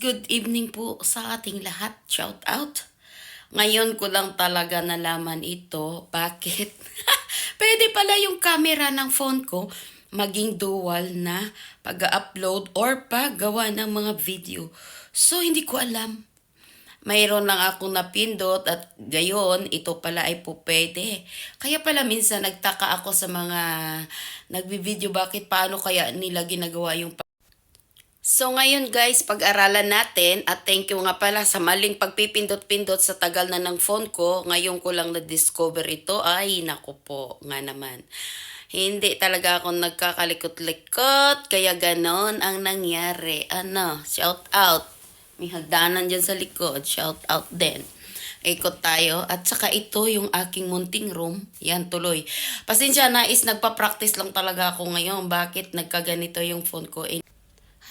good evening po sa ating lahat. Shout out. Ngayon ko lang talaga nalaman ito. Bakit? Pwede pala yung camera ng phone ko maging dual na pag-upload or paggawa ng mga video. So, hindi ko alam. Mayroon lang ako napindot at gayon, ito pala ay po pwede. Kaya pala minsan nagtaka ako sa mga nagbi-video bakit paano kaya nila ginagawa yung. So ngayon guys, pag-aralan natin at thank you nga pala sa maling pagpipindot-pindot sa tagal na ng phone ko. Ngayon ko lang na-discover ito. Ay, naku po nga naman. Hindi talaga ako nagkakalikot-likot, kaya ganon ang nangyari. Shout out. May hagdanan dyan sa likod, shout out din. Ikot tayo. At saka ito yung aking munting room. Yan, tuloy. Pasensya na nagpa-practice lang talaga ako ngayon. Bakit nagkaganito yung phone ko?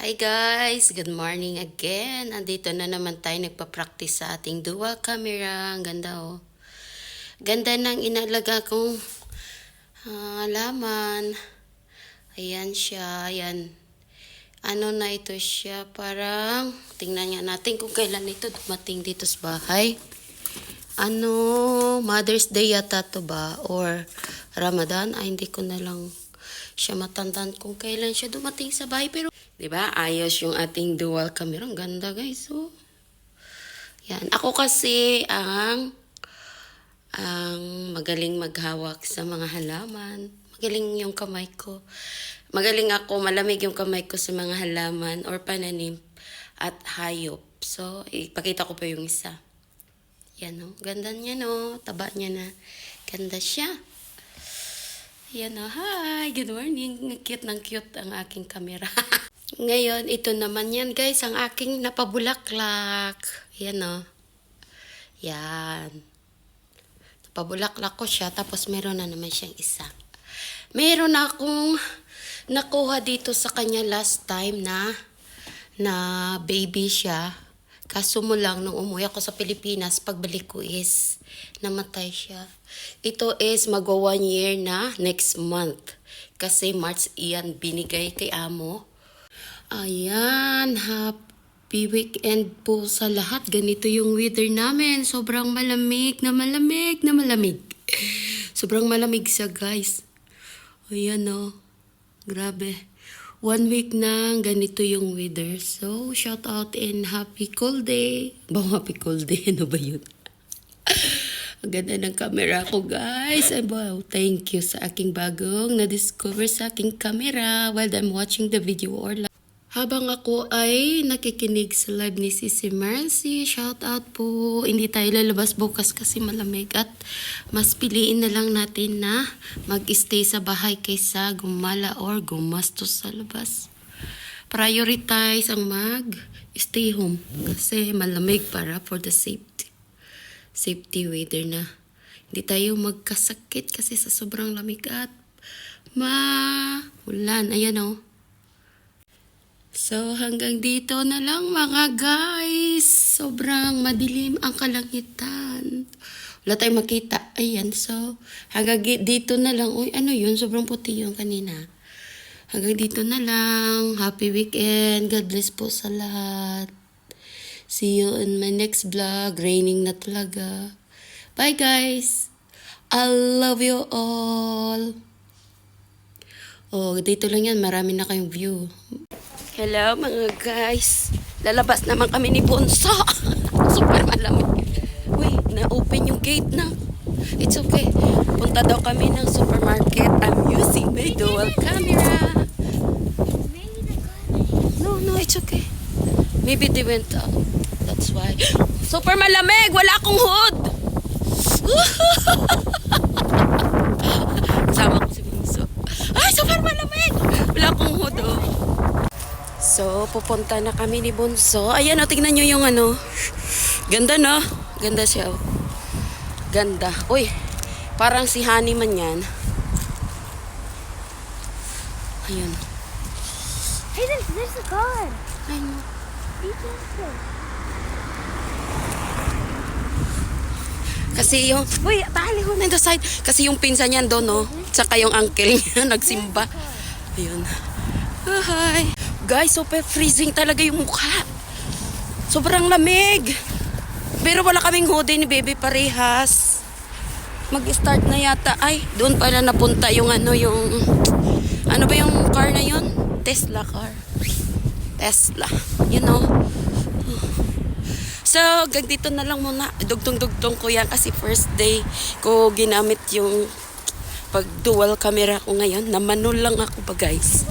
Hi guys! Good morning again. Andito na naman tayo nagpa-practice sa ating dual camera. Ang ganda oh. Ganda ng inalaga kong halaman. Ayan siya. Ayan. Ano na ito siya? Parang, tingnan nga natin kung kailan ito dumating dito sa bahay. Mother's Day yata to ba? Or Ramadan? Ay, hindi ko na lang siya matandaan kung kailan siya dumating sa bahay. Pero, diba? Ayos yung ating dual camera. Ang ganda guys. Oh. Yan. Ako kasi ang magaling maghawak sa mga halaman. Magaling yung kamay ko. Magaling ako, malamig yung kamay ko sa mga halaman or pananim at hayop. So, ipakita ko pa yung isa. Yan o. Ganda niya no. Taba niya na. Ganda siya. Yan o. Hi! Good morning. Cute ng cute ang aking camera. Ngayon, ito naman yan guys. Ang aking napabulaklak. Yan o. Yan. Napabulaklak ko siya. Tapos meron na naman siyang isa. Meron akong nakuha dito sa kanya last time na baby siya. Kaso mo lang, nung umuwi ako sa Pilipinas, pagbalik ko is namatay siya. Ito is mag-1 year na next month. Kasi March iyan binigay kay amo. Ayan, happy weekend po sa lahat. Ganito yung weather namin. Sobrang malamig na malamig na malamig. Sobrang malamig siya guys. Ayan o. Grabe. 1 week na ganito yung weather. So, shout out and happy cold day. Happy cold day. Ano ba yun? Ang ganda ng camera ko, guys. Wow, thank you sa aking bagong na-discover sa aking camera while I'm watching the video or live. Habang ako ay nakikinig sa live ni Sissy Mercy, shout out po. Hindi tayo lalabas bukas kasi malamig at mas piliin na lang natin na mag-stay sa bahay kaysa gumala or gumastos sa labas. Prioritize ang mag-stay home kasi malamig para for the safety. Safety weather na. Hindi tayo magkasakit kasi sa sobrang lamig at ulan. Ayan o. So, hanggang dito na lang mga guys. Sobrang madilim ang kalangitan. Wala tayong makita. Ayan, so, hanggang dito na lang. Uy, ano yun? Sobrang puti yun kanina. Hanggang dito na lang. Happy weekend. God bless po sa lahat. See you in my next vlog. Raining na talaga. Bye guys. I love you all. Oh, dito lang yan. Marami na kayong view. Hello mga guys. Lalabas naman kami ni Bunso. Super malamig. Uy, na-open yung gate na. It's okay. Punta daw kami ng supermarket. I'm using my dual camera. No, it's okay. Maybe they went out. That's why. Super malamig. Wala akong hood. Sama ko si Bunso. Ay, super malamig. Wala akong hood oh. So, pupunta na kami ni Bunso. Ayan o, tingnan nyo yung Ganda no? Ganda siya o. Ganda. Uy, parang si Honey man yan. Ayun. Hey, there's a car. I know. Be careful. Kasi yung, uy, bali ho na the side. Kasi yung pinsan niyan doon no? Tsaka yung uncle niya nagsimba. Ayun. Hi. Guys, super freezing talaga yung mukha. Sobrang lamig. Pero wala kaming hoodie ni baby parehas. Mag-start na yata. Ay, doon pala napunta yung ano ba yung car na yun? Tesla car. Tesla. You know. So, dito na lang muna. Dugtong-dugtong ko yan kasi first day ko ginamit yung pag dual camera ko ngayon. Namanol lang ako ba guys.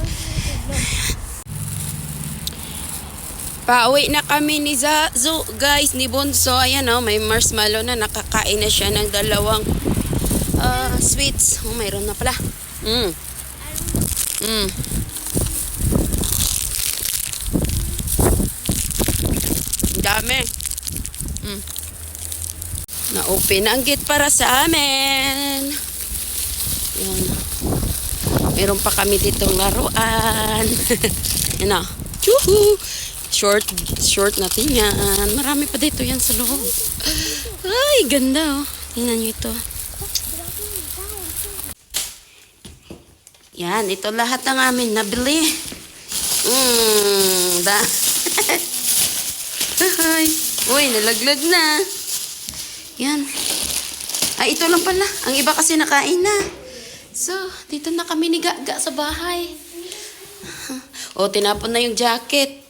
Pauwi na kami ni Zazu, guys, ni Bunso. Ayan may marshmallow na. Nakakain na siya ng dalawang sweets. Oh, mayroon na pala. Ang dami. Na-open ang gate para sa amin. Yan. Meron pa kami ditong laruan. Yan na. Chuhu! Short natin yan. Marami pa dito yan sa loob. Ay, ganda oh. Tingnan nyo ito. Yan, ito lahat ng amin nabili. Ay, uy, nalaglag na. Yan. Ay, ito lang pala. Ang iba kasi nakain na. So, dito na kami ni Gaga sa bahay. O, tinapon na yung jacket.